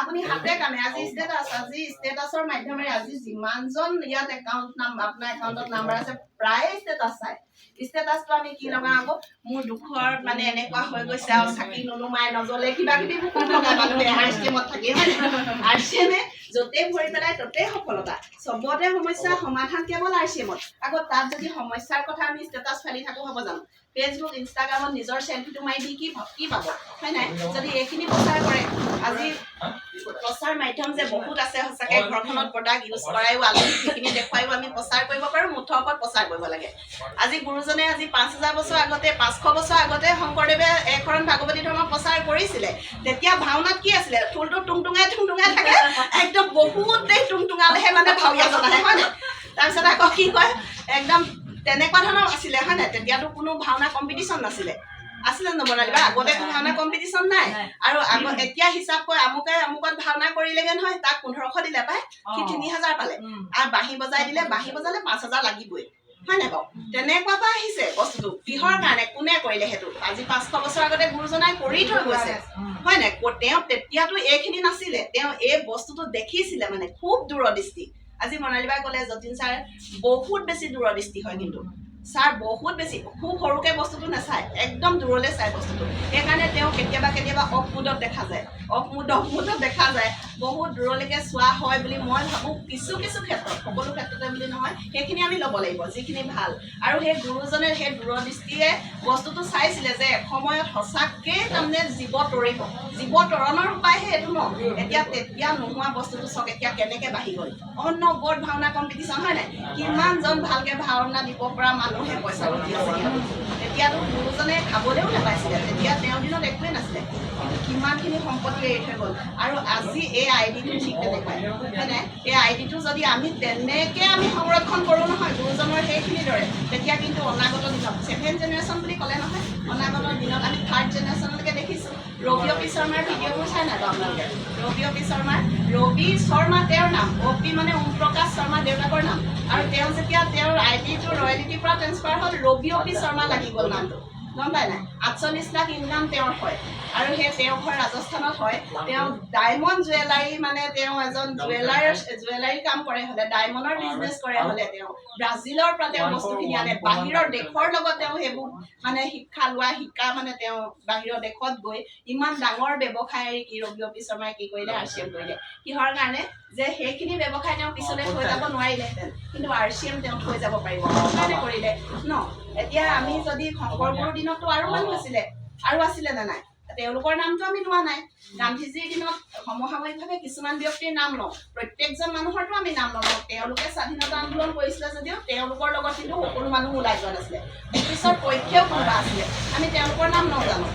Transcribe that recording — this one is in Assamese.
আপুনি হাতে কামে আজি ষ্টেটাছৰ মাধ্যমেৰে আজি যিমানজন ইয়াত একাউণ্ট আপোনাৰ একাউণ্টত নাম্বাৰ আছে প্ৰায় ষ্টেটাছ চাই ষ্টেটাছটো আমি কি লগাওঁ আকৌ মোৰ দুখৰ মানে এনেকুৱা হৈ গৈছে আৰু চাকি নুনুমাই নজ্বলে কিবা কিবি বহুত লগাই মানুহে RCMত থাকি হয় RCMে য'তেই ভৰি পেলাই ত'তেই সফলতা চবতে সমস্যাৰ সমাধান কেৱল RCMত আকৌ তাত যদি সমস্যাৰ কথা আমি ষ্টেটাছ ফালি থাকোঁ হ'ব জানো ফেচবুক ইনষ্টাগ্ৰামত নিজৰ চেল্ফিটো মাৰি দি কি পাব হয় নাই যদি এইখিনি প্ৰচাৰ কৰে আজি প্ৰচাৰ মাধ্যম যে বহুত আছে সঁচাকৈ ঘৰখনত প্ৰডাক্ট ইউজ কৰায়ো আলহীক সেইখিনি দেখুৱাইও আমি প্ৰচাৰ কৰিব পাৰোঁ মুঠৰ ওপৰত প্ৰচাৰ কৰিব লাগে আজি গুৰুজনে আজি 5000 বছৰ আগতে 500 বছৰ আগতে শংকৰদেৱে একশৰণ ভাগৱতী ধৰ্ম প্ৰচাৰ কৰিছিলে তেতিয়া ভাওনাত কি আছিলে ঠোলটো টুংটুঙাই থাকে একদম বহুত দেশ টুংটুঙালেহে মানে ভাওৰীয়াজন আহে হয় নাই তাৰপিছত আকৌ কি কয় একদম তেনেকুৱা ধৰণৰ আছিলে হয় নাই তেতিয়াতো কোনো ভাওনা কম্পিটিশ্যন নাছিলে আছিলে নবনালিবা আগতে ভাওনা কম্পিটিশ্যন নাই আৰু এতিয়া হিচাপ কৰে আমুকত ভাওনা কৰিলেগে নহয় তাক 1500 দিলে পায় সি 3000 পালে আৰু বাঁহী বজাই দিলে বাঁহী বজালে 5000 লাগিবই হয় নাই বাৰু তেনেকুৱা পৰা আহিছে বস্তুটো কিহৰ কাৰণে কোনে কৰিলে সেইটো আজি 500 বছৰ আগতে গুৰুজনাই কৰি থৈ গৈছে হয় নাই তেওঁ তেতিয়াতো এইখিনি নাছিলে তেওঁ এই বস্তুটো দেখিছিলে মানে খুব দূৰদৃষ্টি আজি মনালিবাই ক'লে যতীন ছাৰ বহুত বেছি দূৰদৃষ্টি হয় কিন্তু ছাৰ বহুত বেছি খুব সৰুকে বস্তুটো নাচায় একদম দূৰলৈ চাই বস্তুটো সেইকাৰণে তেওঁ কেতিয়াবা অফমুডত দেখা যায় অফমুডত দেখা যায় বহুত দূৰলৈকে চোৱা হয় বুলি মই ভাবোঁ কিছু ক্ষেত্ৰত সকলো ক্ষেত্ৰতে বুলি নহয় সেইখিনি আমি ল'ব লাগিব যিখিনি ভাল আৰু সেই গুৰুজনে সেই দূৰদৃষ্টিয়ে বস্তুটো চাইছিলে যে সময়ত সঁচাকৈ তাৰমানে জীৱ তৰণৰ উপায়হে এইটো ন তেতিয়া নোহোৱা বস্তুটো চাওক এতিয়া কেনেকৈ বাঢ়ি গ'ল অনবৰত ভাওনা কম্পিটিশ্যন হয় নাই কিমানজন ভালকৈ ভাওনা দিব পৰা মানুহে পইচা ঘটি আছে তেতিয়াতো গুৰুজনে খাবলৈও নাপাইছিলে তেতিয়া তেওঁৰ দিনত একোৱেই নাছিলে কিন্তু কিমানখিনি সম্পত্তি এৰি থৈ গ'ল আৰু আজি এই আইডিটো ঠিক তেনেকুৱাই হয় নাই এই আইডিটো যদি আমি তেনেকৈ আমি সংৰক্ষণ কৰোঁ নহয় গুৰুজনৰ সেইখিনিৰ দৰে তেতিয়া কিন্তু অনাগত দিনত 7th জেনেৰেশ্যন বুলি ক'লে নহয় অনাগত দিনত আমি 3rd জেনেৰেশ্যনলৈকে দেখিছোঁ ৰবি অপি শৰ্মাৰ ভিডিঅ'বোৰ চাই নাই আপোনালোকে ৰবি শৰ্মা তেওঁৰ নাম অপি মানে ওম প্ৰকাশ শৰ্মা দেউতাকৰ নাম আৰু তেওঁ যেতিয়া তেওঁৰ আইডিটো ৰয়েলিটিৰ পৰা ট্ৰেন্সফাৰ হ'ল ৰবি অপি শৰ্মা লাগি গ'ল নামটো গম পাই নাই 48 লাখ ইনকাম তেওঁৰ হয় আৰু সেই তেওঁৰ ঘৰ ৰাজস্থানত হয় তেওঁ ডায়মণ্ড জুৱেলাৰী মানে তেওঁ এজন জুৱেলাৰী কাম কৰে হ'লে ডায়মণ্ডৰ বিজনেছ কৰে হ'লে তেওঁ ব্ৰাজিলৰ পৰা তেওঁ বস্তুখিনি আনে বাহিৰৰ দেশৰ লগত তেওঁ সেইবোৰ মানে শিকা মানে তেওঁ বাহিৰৰ দেশত গৈ ইমান ডাঙৰ ব্যৱসায় কি ৰবি অপি শৰ্মাই কি কৰিলে RCM কৰিলে কিহৰ কাৰণে যে সেইখিনি ব্যৱসায় তেওঁ পিছলৈ থৈ যাব নোৱাৰিলেহেঁতেন কিন্তু RCM তেওঁ থৈ যাব পাৰিব কাৰণে কৰিলে ন এতিয়া আমি যদি শংকৰগুৰুৰ দিনততো আৰু মানুহ আছিলে নে নাই তেওঁলোকৰ নামটো আমি লোৱা নাই গান্ধীজীৰ দিনত সমসাময়িকভাৱে কিছুমান ব্যক্তিৰ নাম লওঁ প্ৰত্যেকজন মানুহৰতো আমি নাম নলওঁ তেওঁলোকে স্বাধীনতা আন্দোলন কৰিছিলে যদিও তেওঁলোকৰ লগত কিন্তু সকলো মানুহ ওলাই যোৱা নাছিলে ব্ৰিটিছৰ পক্ষেও কোনোবা আছিলে আমি তেওঁলোকৰ নাম নজানো